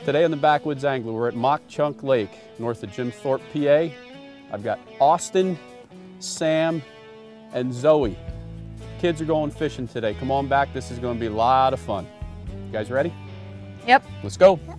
Today on the Backwoods Angler, we're at Mauch Lake, north of Jim Thorpe, PA. I've got Austin, Sam, and Zoe. Kids are going fishing today. Come on back, this is going to be a lot of fun. You guys ready? Yep. Let's go. Yep.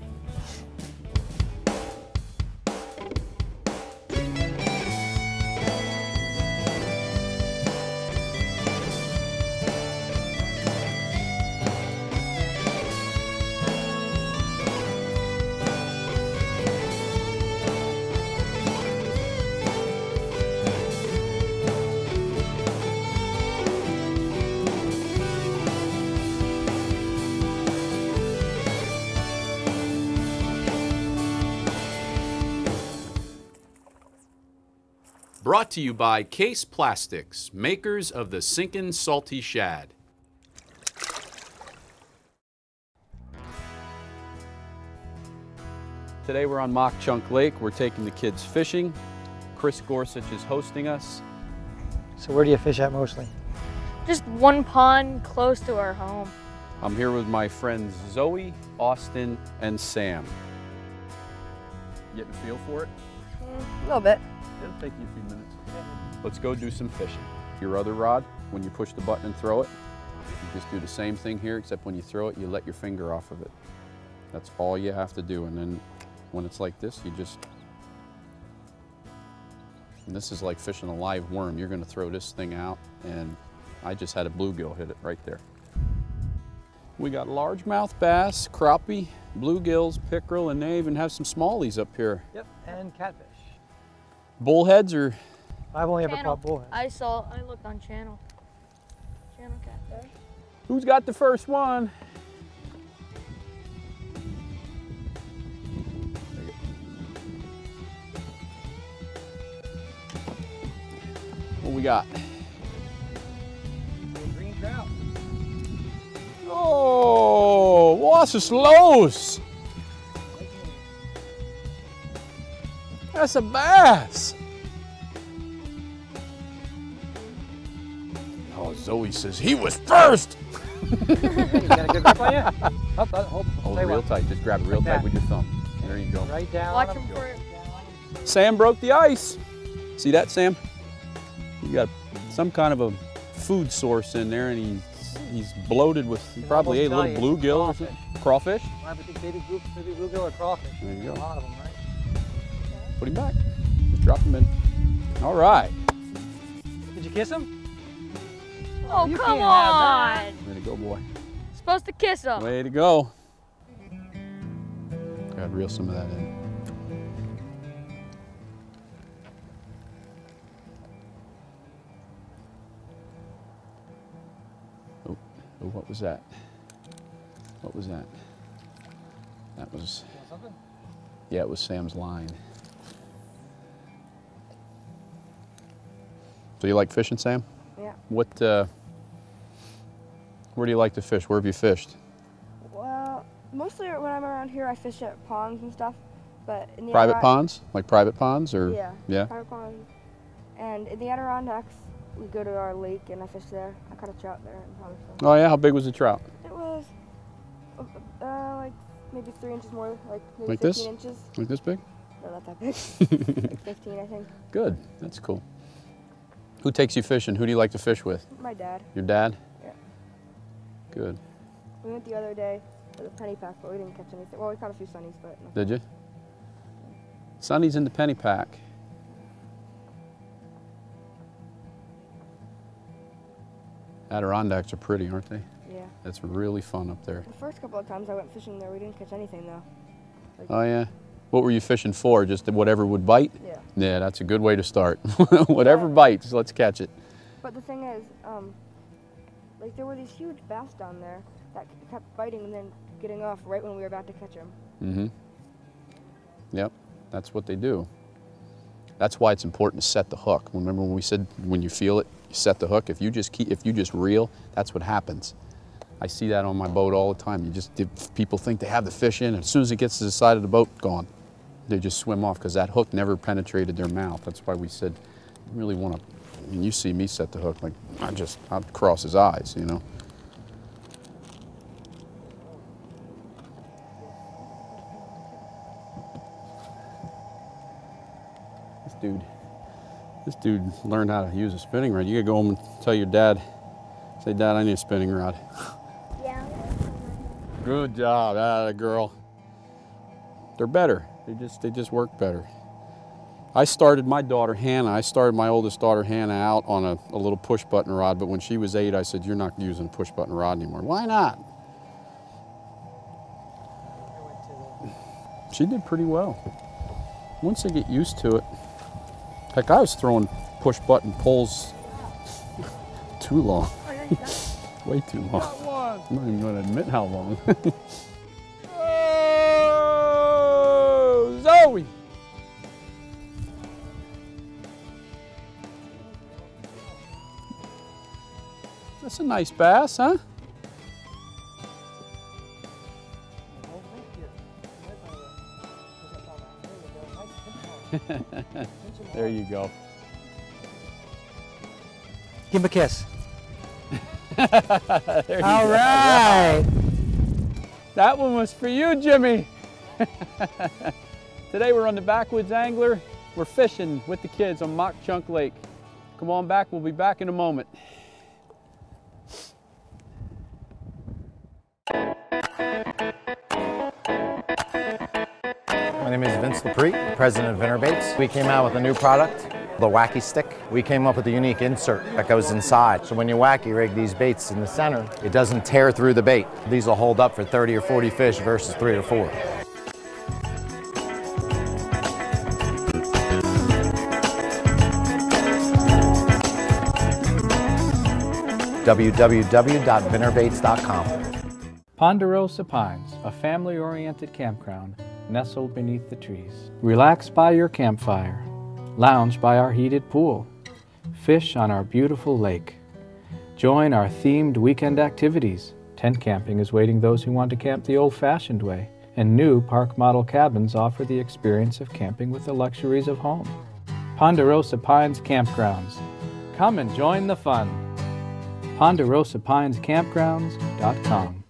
Brought to you by Case Plastics, makers of the Sinkin' Salty Shad. Today we're on Mauch Lake. We're taking the kids fishing. Chris Gorsuch is hosting us. So where do you fish at mostly? Just one pond close to our home. I'm here with my friends Zoe, Austin, and Sam. Getting a feel for it? A little bit. It'll take you a few minutes. Let's go do some fishing. Your other rod, when you push the button and throw it, you just do the same thing here, except when you throw it, you let your finger off of it. That's all you have to do. And then when it's like this, you just, and this is like fishing a live worm. You're gonna throw this thing out, and I just had a bluegill hit it right there. We got largemouth bass, crappie, bluegills, pickerel, and they even have some smallies up here. Yep, and catfish. Bullheads or? I've only ever caught bullheads. I looked on channel catfish. Who's got the first one? What we got? Green trout. Oh, was ist los? That's a bass. Oh, Zoe says he was first. You got a good grip on you? Hold it real tight. Just grab it real tight with your thumb. There you go. Right down. Watch him for it. Sam broke the ice. See that, Sam? You got some kind of a food source in there, and he's bloated with, he probably ate a little bluegill or something. Crawfish? I think baby bluegill or crawfish. There you go. A lot of them, right? Put him back. Just drop him in. All right. Did you kiss him? Oh, come on! Way to go, boy. Supposed to kiss him. Way to go. Gotta reel some of that in. Oh, what was that? What was that? That was, yeah, it was Sam's line. So you like fishing, Sam? Yeah. What, where do you like to fish? Where have you fished? Well, mostly when I'm around here, I fish at ponds and stuff. But in the Private ponds? Like private ponds, or? Yeah. Private ponds. And in the Adirondacks, we go to our lake and I fish there. I caught a trout there. Oh yeah, how big was the trout? It was like maybe 3 inches more, like maybe like 15 this? inches. Like this big? No, not that big. Like 15, I think. Good. That's cool. Who takes you fishing? Who do you like to fish with? My dad. Your dad? Yeah. Good. We went the other day for the penny pack, but we didn't catch anything. Well, we caught a few sunnies, but nothing. Did you? Sunny's in the penny pack. Adirondacks are pretty, aren't they? Yeah. That's really fun up there. The first couple of times I went fishing there, we didn't catch anything though. Like, Oh yeah? What were you fishing for? Just whatever would bite? Yeah. Yeah, that's a good way to start. Whatever bites, let's catch it. But the thing is, like there were these huge bass down there that kept biting and then getting off right when we were about to catch them. Mm-hmm. Yep, that's what they do. That's why it's important to set the hook. Remember when we said when you feel it, you set the hook. If you just reel, that's what happens. I see that on my boat all the time. People think they have the fish in, and as soon as it gets to the side of the boat, gone. They just swim off because that hook never penetrated their mouth. That's why we said, you really want to, I mean, you see me set the hook, like, I'd cross his eyes, you know. This dude learned how to use a spinning rod. You gotta go home and tell your dad, say, Dad, I need a spinning rod. Yeah. Good job, atta girl. They're better. They just work better. I started my oldest daughter Hannah out on a little push button rod, but when she was 8, I said, you're not using a push button rod anymore. Why not? She did pretty well. Once they get used to it. Heck, I was throwing push button pulls too long. Way too long. I'm not even going to admit how long. Oh, Zoe! That's a nice bass, huh? There you go. Give him a kiss. All right. That one was for you, Jimmy. Today we're on the Backwoods Angler. We're fishing with the kids on Mauch Chunk Lake. Come on back, we'll be back in a moment. My name is Vince LaPree, president of Innerbaits. We came out with a new product, the Wacky Stick. We came up with a unique insert that goes inside. So when you wacky rig these baits in the center, it doesn't tear through the bait. These will hold up for 30 or 40 fish versus 3 or 4. www.vinnerbaits.com. Ponderosa Pines, a family-oriented campground nestled beneath the trees. Relax by your campfire, lounge by our heated pool, fish on our beautiful lake. Join our themed weekend activities. Tent camping is waiting those who want to camp the old-fashioned way, and new park model cabins offer the experience of camping with the luxuries of home. Ponderosa Pines Campgrounds. Come and join the fun. PonderosaPinesCampgrounds.com.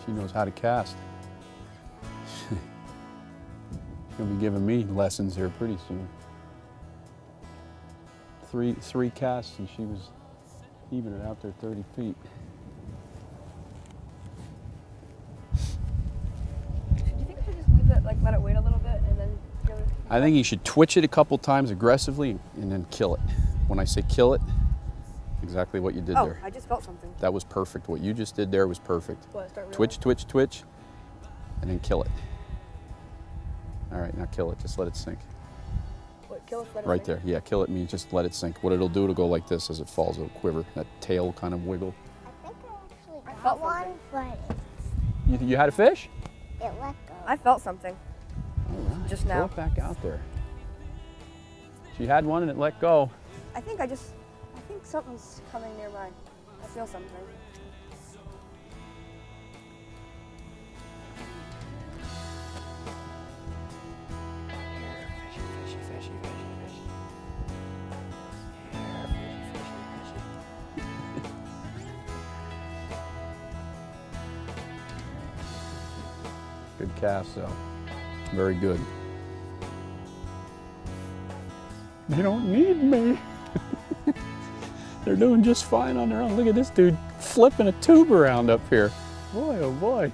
She knows how to cast. She'll be giving me lessons here pretty soon. Three casts and she was even it out there 30 feet. Do you think I should just leave it, like let it wait a little bit and then kill it? I think you should twitch it a couple times aggressively and then kill it. When I say kill it, exactly what you did there. I just felt something. That was perfect. What you just did there was perfect. What, start Twitch, twitch, twitch, and then kill it. All right, now kill it. Just let it sink. What, kill it, let it Right sink? there. Yeah, kill it means just let it sink. What it'll do, it'll go like this as it falls. It'll quiver. That tail kind of wiggle. I think I actually got one, but You had a fish? it let go. I felt something. All right. Just Throw now. it back out there. She had one and it let go. I think something's coming nearby. I feel something. Good cast, though. Very good. They don't need me. They're doing just fine on their own. Look at this dude flipping a tube around up here. Boy, oh boy.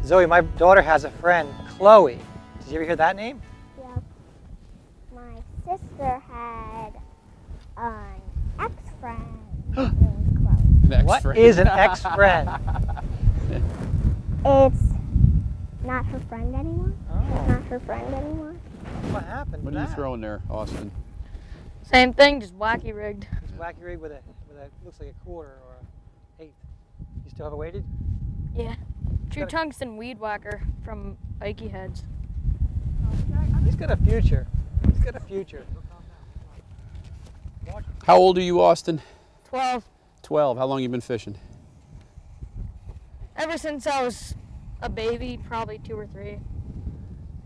Zoe, my daughter has a friend, Chloe. Did you ever hear that name? Yep. My sister had an ex-friend named Chloe. What is an ex-friend? It's not her friend anymore. Oh. Not her friend anymore. What happened? What to are you that? throwing there, Austin? Same thing, just wacky rigged. It's a wacky rig with a looks like a quarter or a eighth. You still have it weighted? Yeah. True Got it. tungsten weed whacker from Ikey Heads. He's got a future. He's got a future. How old are you, Austin? 12. 12. How long you been fishing? Ever since I was a baby, probably 2 or 3.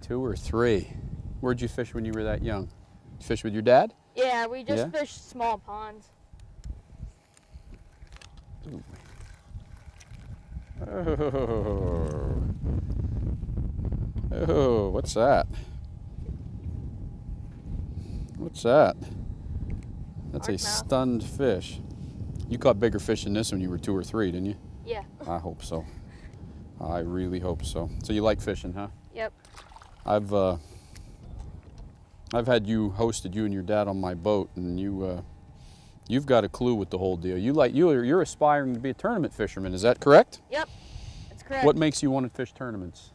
2 or 3. Where'd you fish when you were that young? You fish with your dad? Yeah, we just Yeah? fished small ponds. Oh, what's that? What's that? That's a Largemouth. stunned fish. You caught bigger fish than this when you were 2 or 3, didn't you? Yeah. I hope so. I really hope so. So you like fishing, huh? Yep. I've had you hosted you and your dad on my boat, and you've got a clue with the whole deal. You're aspiring to be a tournament fisherman. Is that correct? Yep. That's correct. What makes you want to fish tournaments?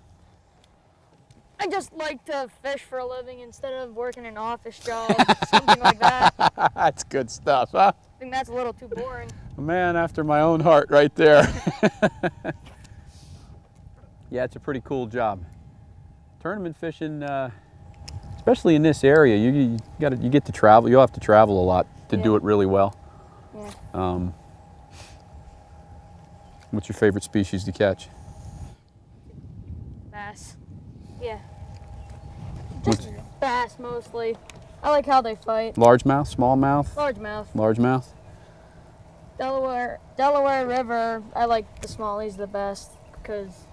I just like to fish for a living instead of working an office job, something like that. That's good stuff, huh? I think that's a little too boring. A man after my own heart right there. Yeah, it's a pretty cool job. Tournament fishing, especially in this area, you get to travel. You'll have to travel a lot to do it really well. Yeah. What's your favorite species to catch? Bass. Yeah. Just bass mostly. I like how they fight. Largemouth, smallmouth? Largemouth. Largemouth? Delaware River, I like the smallies the best because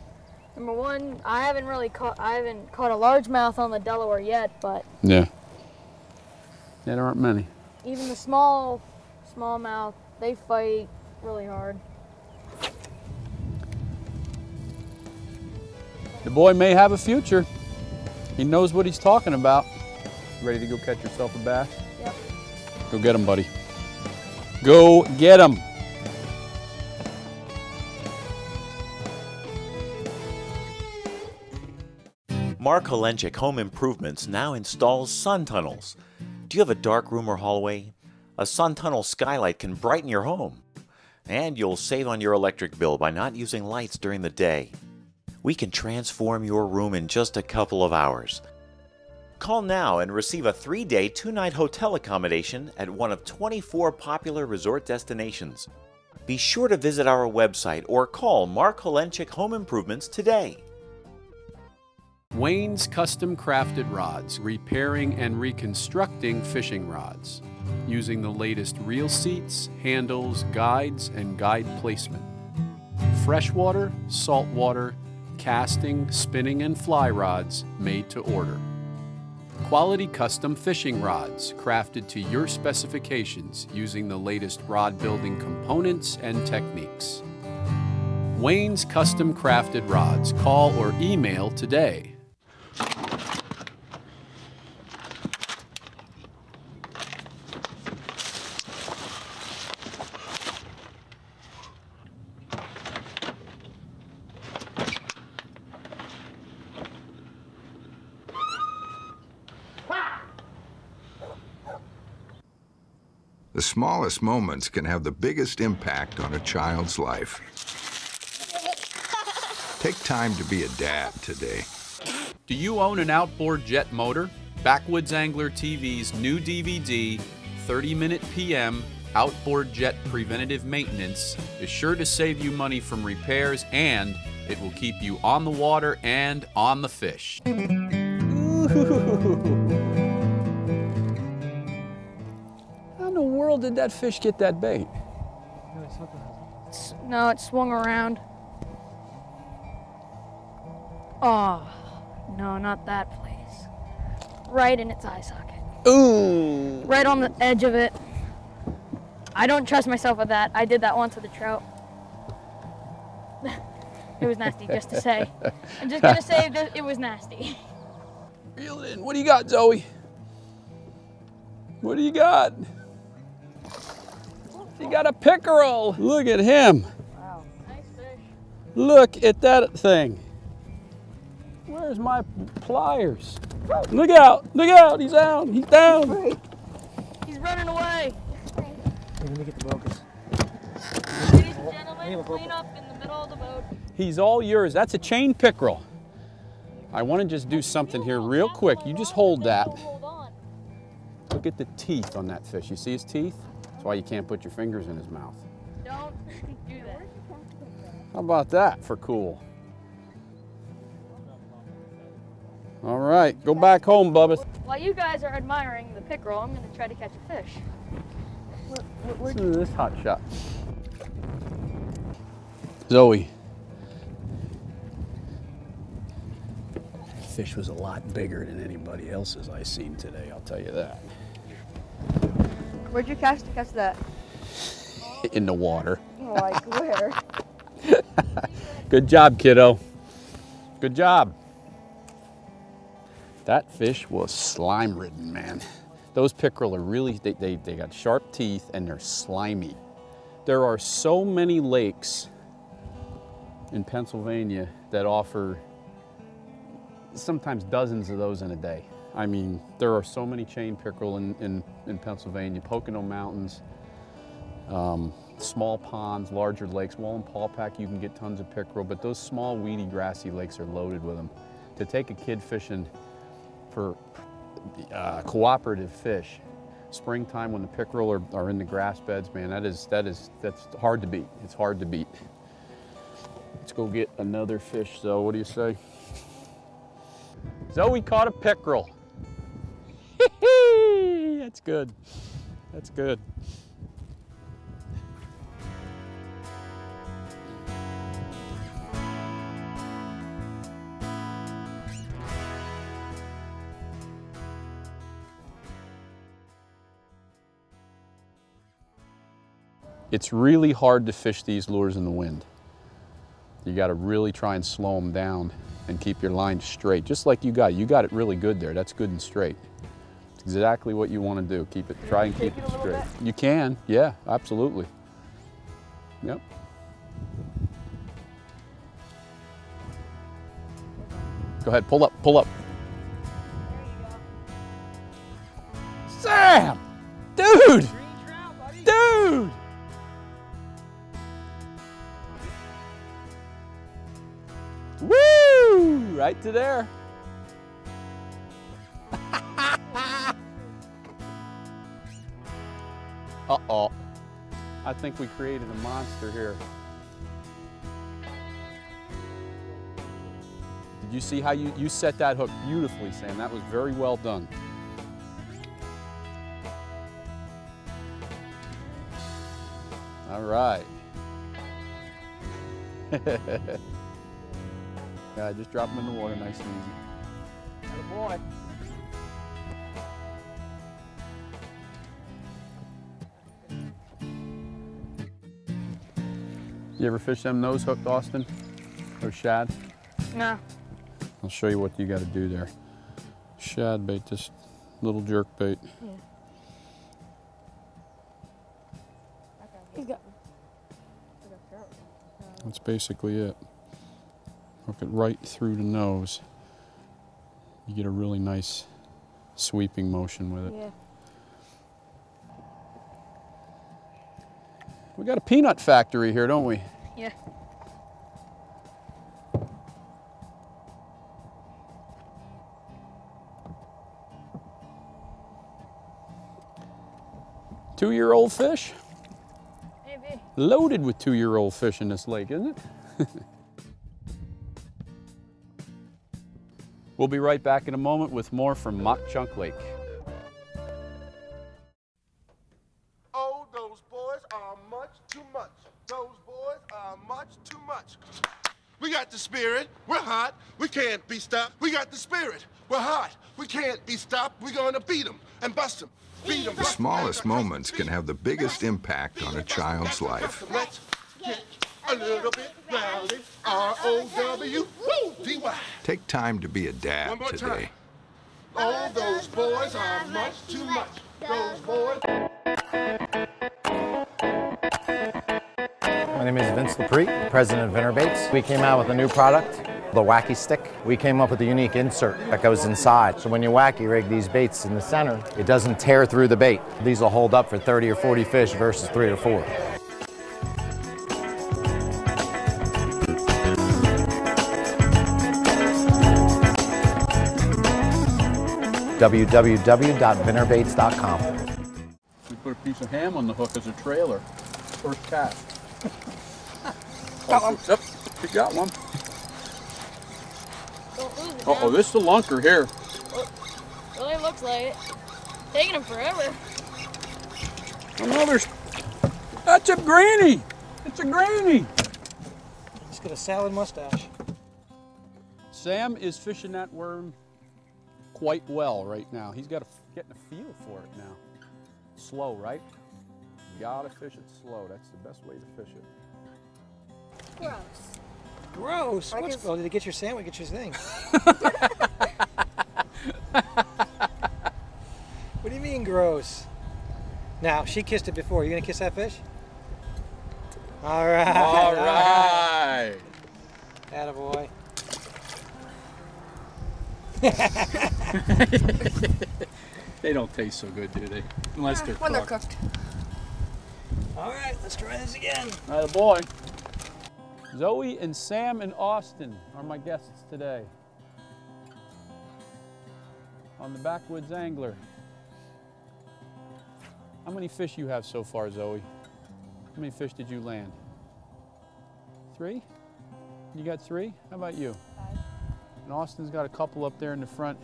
number one, I haven't caught a largemouth on the Delaware yet, but Yeah. Yeah, there aren't many. even the smallmouth, they fight really hard. The boy may have a future. He knows what he's talking about. Ready to go catch yourself a bass? Yep. Go get him, buddy. Go get him. Mark Holenchik Home Improvements now installs sun tunnels. Do you have a dark room or hallway? A sun tunnel skylight can brighten your home. And you'll save on your electric bill by not using lights during the day. We can transform your room in just a couple of hours. Call now and receive a 3-day, 2-night hotel accommodation at one of 24 popular resort destinations. Be sure to visit our website or call Mark Holenchik Home Improvements today. Wayne's Custom Crafted Rods, repairing and reconstructing fishing rods, using the latest reel seats, handles, guides, and guide placement. Freshwater, saltwater, casting, spinning, and fly rods made to order. Quality custom fishing rods, crafted to your specifications using the latest rod building components and techniques. Wayne's Custom Crafted Rods. Call or email today. The smallest moments can have the biggest impact on a child's life. Take time to be a dad today. Do you own an outboard jet motor? Backwoods Angler TV's new DVD, 30-minute PM Outboard Jet Preventative Maintenance, is sure to save you money from repairs, and it will keep you on the water and on the fish. How in the world did that fish get that bait? No, it swung around. Oh, no, not that place. Right in its eye socket. Ooh! Right on the edge of it. I don't trust myself with that. I did that once with a trout. It was nasty, just to say. I'm just gonna say that it was nasty. Reel it in. What do you got, Zoe? What do you got? You got a pickerel. Look at him. Wow. Nice fish. Look at that thing. Where's my pliers? Look out, he's out, he's down. He's running away. Hey, let me get the focus. Ladies and gentlemen, clean up in the middle of the boat. He's all yours. That's a chain pickerel. I want to just do something here real quick. You just hold that. Hold on. Look at the teeth on that fish. You see his teeth? That's why you can't put your fingers in his mouth. Don't do that. How about that for cool? All right, go back home, Bubba. While you guys are admiring the pickerel, I'm going to try to catch a fish. Listen to this hot shot. Zoe. Fish was a lot bigger than anybody else's I seen today, I'll tell you that. Where'd you catch that? In the water. Like where? Good job, kiddo. Good job. That fish was slime ridden, man. Those pickerel are really, they got sharp teeth and they're slimy. There are so many lakes in Pennsylvania that offer sometimes dozens of those in a day. I mean, there are so many chain pickerel in Pennsylvania, Pocono Mountains, small ponds, larger lakes. Wallenpaupack, you can get tons of pickerel, but those small, weedy, grassy lakes are loaded with them. To take a kid fishing for cooperative fish, springtime when the pickerel are in the grass beds, man, that's hard to beat. It's hard to beat. Let's go get another fish, Zoe. What do you say? Zoe caught a pickerel. That's good. That's good. It's really hard to fish these lures in the wind. You got to really try and slow them down and keep your line straight, just like you got. You got it really good there. That's good and straight. It's exactly what you want to do. Keep it. Try and keep it straight. You can. Yeah, absolutely. Yep. Go ahead. Pull up. Pull up. Sam, dude, dude. Woo! Right to there. Uh-oh. I think we created a monster here. Did you see how you set that hook beautifully, Sam? That was very well done. All right. Yeah, just drop them in the water nice and easy. Atta boy. You ever fish them nose hooked, Austin? Or shad? No. I'll show you what you got to do there. Shad bait, this little jerk bait. Yeah. He's got. That's basically it. Hook it right through the nose. You get a really nice sweeping motion with it. Yeah. We got a peanut factory here, don't we? Yeah. Two-year-old fish? Maybe. Loaded with two-year-old fish in this lake, isn't it? We'll be right back in a moment with more from Mauch Chunk Lake. Oh, those boys are much too much. Those boys are much too much. We got the spirit. We're hot. We can't be stopped. We got the spirit. We're hot. We can't be stopped. We're going to beat them and bust them. Beat them. The smallest moments can have the biggest impact on a child's life. Let's get a little bit rowdy. R-O-W-D-Y. Take time to be a One dad more today. time. Oh, those boys are much too much. Those boys. name is Vince LaPree, president of Innerbaits. We came out with a new product, the Wacky Stick. We came up with a unique insert that goes inside. So when you wacky rig these baits in the center, it doesn't tear through the bait. These will hold up for 30 or 40 fish versus 3 or 4. www.vinnerbaits.com. We put a piece of ham on the hook as a trailer. First cast. Got one. Yep, you got one. Don't lose it. Uh-oh, this is the lunker here. Really looks like it. Taking him forever. Another. That's a greenie. It's a greenie. He's got a salad mustache. Sam is fishing that worm quite well right now. He's getting a feel for it now. Slow, right? You gotta fish it slow. That's the best way to fish it. Gross. Gross. What's, well, did it get your sandwich? Get your thing. What do you mean gross? Now, she kissed it before. You gonna kiss that fish? All right. All right. Attaboy. They don't taste so good, do they? Unless they're when cooked. they're cooked. All right, let's try this again. Atta boy. Zoe and Sam and Austin are my guests today on the Backwoods Angler. How many fish you have so far, Zoe? How many fish did you land? 3? You got 3? How about you? 5. And Austin's got a couple up there in the front.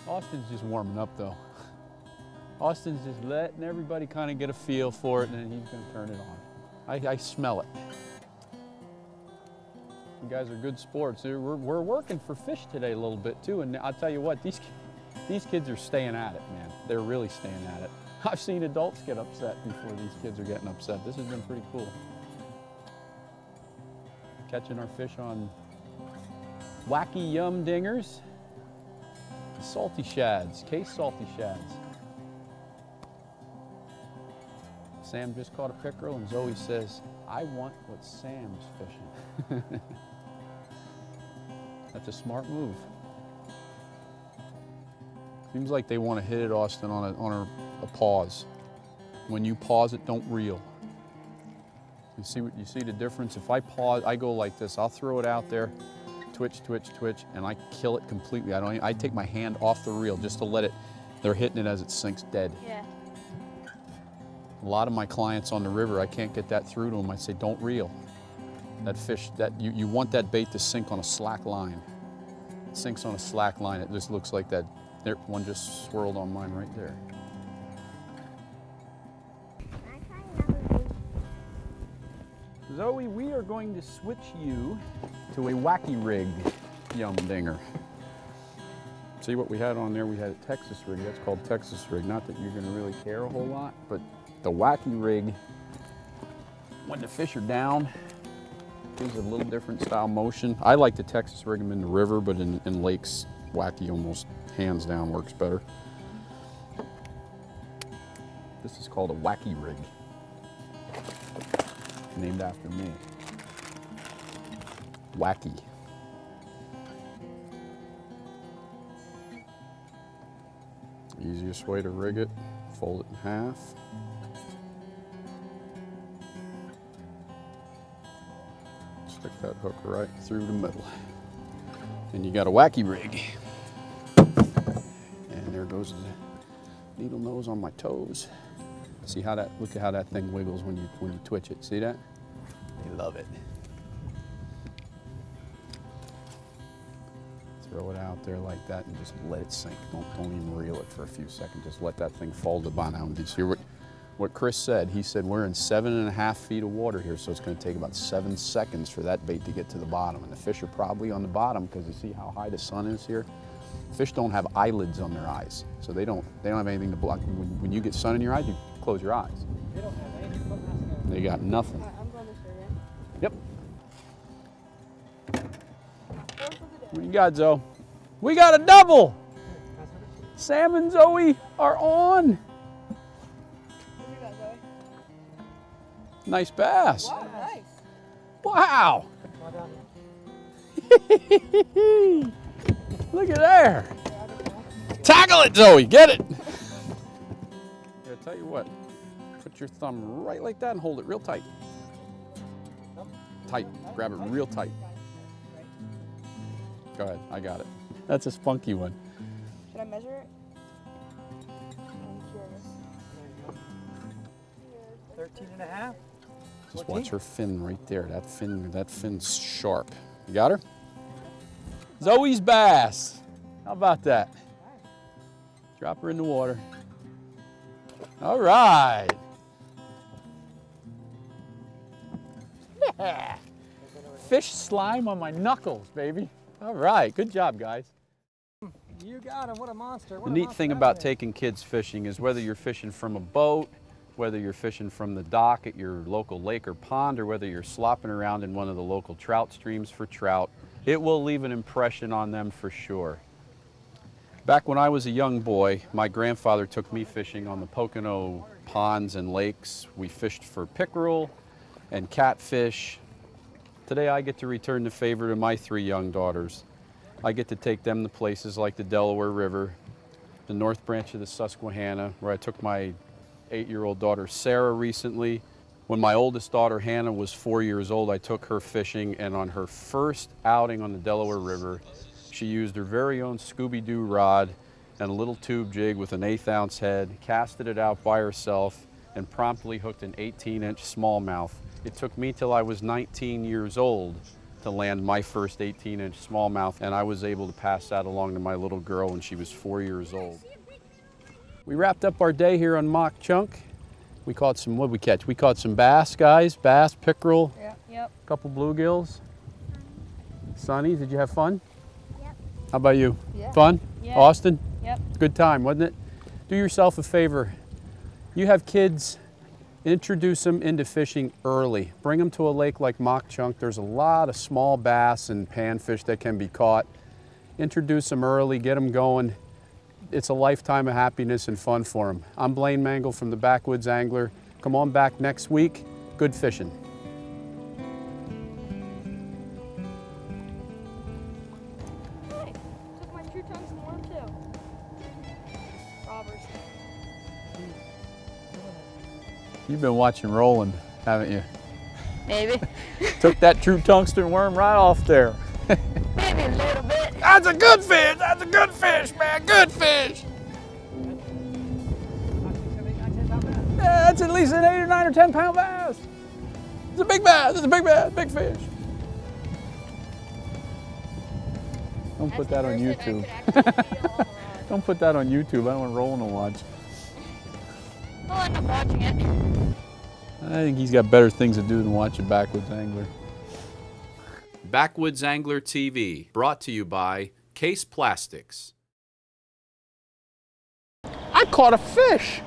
Austin's just warming up though. Austin's just letting everybody kind of get a feel for it, and then he's going to turn it on. I smell it. You guys are good sports. We're working for fish today a little bit too, and I'll tell you what, these kids are staying at it, man. They're really staying at it. I've seen adults get upset before these kids are getting upset. This has been pretty cool. Catching our fish on wacky yum dingers, salty shads, case salty shads. Sam just caught a pickerel and Zoe says, I want what Sam's fishing. That's a smart move. Seems like they want to hit it, Austin, on a pause. When you pause it, don't reel. You see the difference? If I pause, I go like this. I'll throw it out there, twitch, twitch, twitch, and I kill it completely. I take my hand off the reel just to let it. They're hitting it as it sinks dead. Yeah. A lot of my clients on the river, I can't get that through to them. I say, don't reel. That fish, you want that bait to sink on a slack line. It sinks on a slack line. It just looks like that. There, one just swirled on mine right there. Zoe, we are going to switch you to a wacky rig yum dinger. See what we had on there? We had a Texas rig. That's called Texas rig. Not that you're going to really care a whole lot, but the wacky rig, when the fish are down, gives a little different style motion. I like the Texas rig them in the river, but in lakes, wacky almost hands down works better. This is called a wacky rig, named after me. Wacky. Easiest way to rig it, fold it in half. Stick that hook right through the middle. And you got a wacky rig. And there goes the needle nose on my toes. See how that, look at how that thing wiggles when you twitch it. See that? They love it. Throw it out there like that and just let it sink. Don't even reel it for a few seconds. Just let that thing fall to the bottom. Did you hear what Chris said? He said we're in 7.5 feet of water here, so it's going to take about 7 seconds for that bait to get to the bottom. And the fish are probably on the bottom because you see how high the sun is here. Fish don't have eyelids on their eyes, so they don't have anything to block. When you get sun in your eyes, you close your eyes. They don't have anything. They got nothing. I'm going this way, right? Yep. What you got, Zoe? We got a double! Sam and Zoe are on! What do you got, Zoe? Nice bass. Wow, nice. Wow. Look at there. Tackle it, Zoe. Get it. Here, I tell you what. Put your thumb right like that and hold it real tight. Tight. Grab it real tight. Go ahead. I got it. That's a spunky one. Should I measure it? I'm curious. 13 and a half. Just watch her fin right there. That fin's sharp. You got her? Zoe's bass. How about that? Drop her in the water. All right. Yeah. Fish slime on my knuckles, baby. All right, good job, guys. You got him. What a monster. What The a neat monster thing out about there. taking kids fishing is whether you're fishing from a boat, whether you're fishing from the dock at your local lake or pond, or whether you're slopping around in one of the local trout streams for trout, it will leave an impression on them for sure. Back when I was a young boy, my grandfather took me fishing on the Pocono ponds and lakes. We fished for pickerel and catfish. Today I get to return the favor to my 3 young daughters. I get to take them to places like the Delaware River, the North Branch of the Susquehanna, where I took my 8-year-old daughter Sarah recently. When my oldest daughter Hannah was 4 years old, I took her fishing, and on her first outing on the Delaware River, she used her very own Scooby-Doo rod and a little tube jig with an 1/8 ounce head, casted it out by herself, and promptly hooked an 18-inch smallmouth. It took me till I was 19 years old to land my first 18-inch smallmouth, and I was able to pass that along to my little girl when she was 4 years old. We wrapped up our day here on Mauch Chunk. We caught some, what did we catch? We caught some bass, guys, bass, pickerel, Yep. a couple bluegills. Sonny, did you have fun? Yep. How about you? Yeah. Fun? Yeah. Austin? Yep. Good time, wasn't it? Do yourself a favor. You have kids, introduce them into fishing early. Bring them to a lake like Mauch Chunk. There's a lot of small bass and panfish that can be caught. Introduce them early, get them going. It's a lifetime of happiness and fun for them. I'm Blaine Mangle from the Backwoods Angler. Come on back next week. Good fishing. Hey, took my true tongues and worm too. Robbers. You've been watching Roland, haven't you? Maybe. Took that true tungsten worm right off there. Maybe a little bit. That's a good fish. That's a good fish, man. Good fish. Yeah, that's at least an 8 or 9 or 10 pound bass. It's a big bass. It's a big bass. Big fish. Don't put that on YouTube. Don't put that on YouTube. I don't want Roland to watch. I'll end up watching it. I think he's got better things to do than watch a Backwoods Angler. Backwoods Angler TV, brought to you by Case Plastics. I caught a fish.